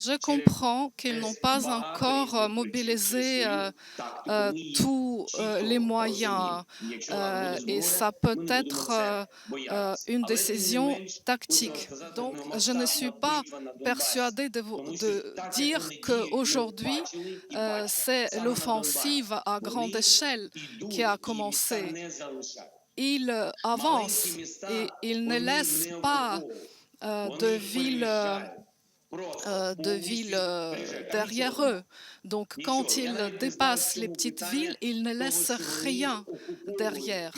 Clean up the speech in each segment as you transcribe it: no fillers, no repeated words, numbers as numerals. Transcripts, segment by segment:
Je comprends qu'ils n'ont pas encore mobilisé tous les moyens et ça peut être une décision tactique. Donc, je ne suis pas persuadée de dire qu'aujourd'hui, c'est l'offensive à grande échelle qui a commencé. Ils avancent et ils ne laissent pas de villes derrière eux. Donc, quand ils dépassent les petites villes, ils ne laissent rien derrière.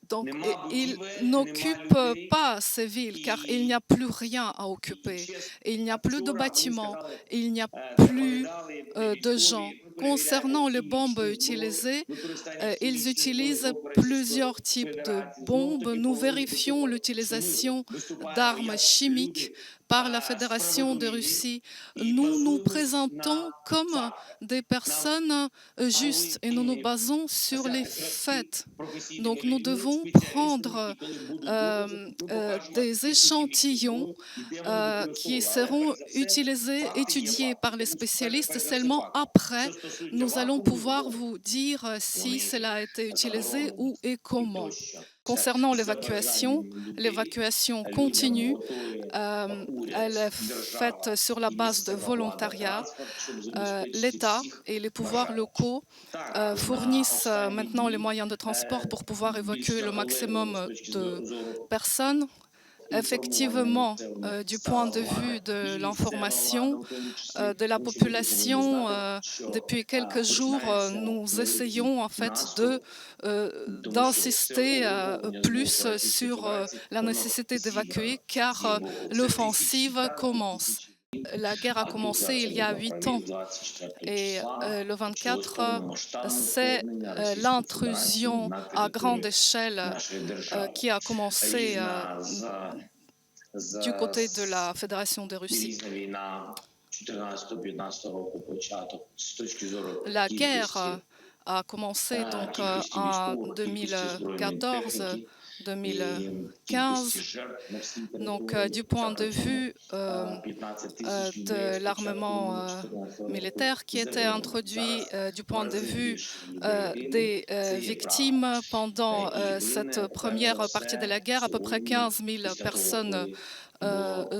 Donc, ils n'occupent pas ces villes car il n'y a plus rien à occuper. Il n'y a plus de bâtiments, il n'y a plus de gens. Concernant les bombes utilisées, ils utilisent plusieurs types de bombes. Nous vérifions l'utilisation d'armes chimiques par la Fédération de Russie. Nous nous présentons comme des personnes justes et nous nous basons sur les faits. Donc nous devons prendre des échantillons qui seront utilisés, étudiés par les spécialistes. Seulement après, nous allons pouvoir vous dire si cela a été utilisé où et comment. Concernant l'évacuation continue. Elle est faite sur la base de volontariat. L'État et les pouvoirs locaux fournissent maintenant les moyens de transport pour pouvoir évacuer le maximum de personnes. Effectivement, du point de vue de l'information de la population, depuis quelques jours, nous essayons en fait d'insister plus sur la nécessité d'évacuer car l'offensive commence. La guerre a commencé il y a 8 ans et le 24, c'est l'intrusion à grande échelle qui a commencé du côté de la Fédération de Russie. La guerre a commencé donc en 2014-2015. Donc, du point de vue de l'armement militaire qui était introduit, du point de vue des victimes pendant cette première partie de la guerre, à peu près 15 000 personnes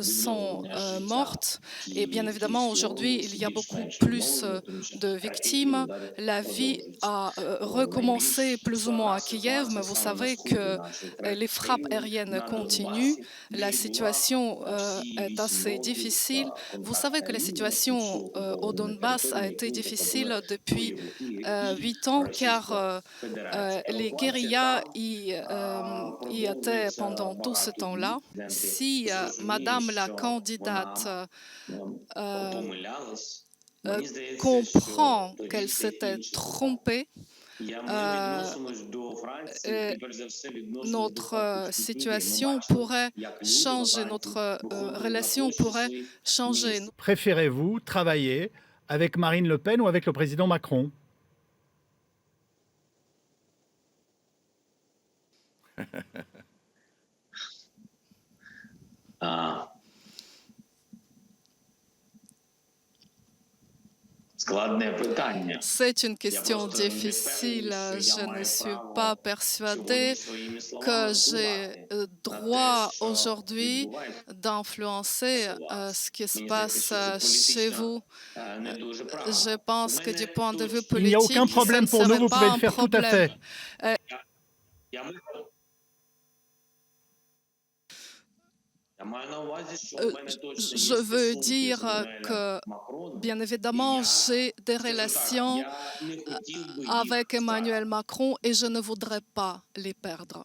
sont mortes. Et bien évidemment, aujourd'hui, il y a beaucoup plus de victimes. La vie a recommencé plus ou moins à Kiev, mais vous savez que les frappes aériennes continuent. La situation est assez difficile. Vous savez que la situation au Donbass a été difficile depuis 8 ans car les guérillas y étaient pendant tout ce temps-là. Si Madame la candidate euh, comprend qu'elle s'était trompée, euh, notre situation pourrait changer, notre relation pourrait changer. Préférez-vous travailler avec Marine Le Pen ou avec le président Macron? C'est une question difficile. Je ne suis pas persuadée que j'ai droit aujourd'hui d'influencer ce qui se passe chez vous. Je pense que du point de vue Il n'y a aucun politique, ça ne problème pour nous, serait vous pouvez pas le un faire tout à problème. fait. Je veux dire que, bien évidemment, j'ai des relations avec Emmanuel Macron et je ne voudrais pas les perdre.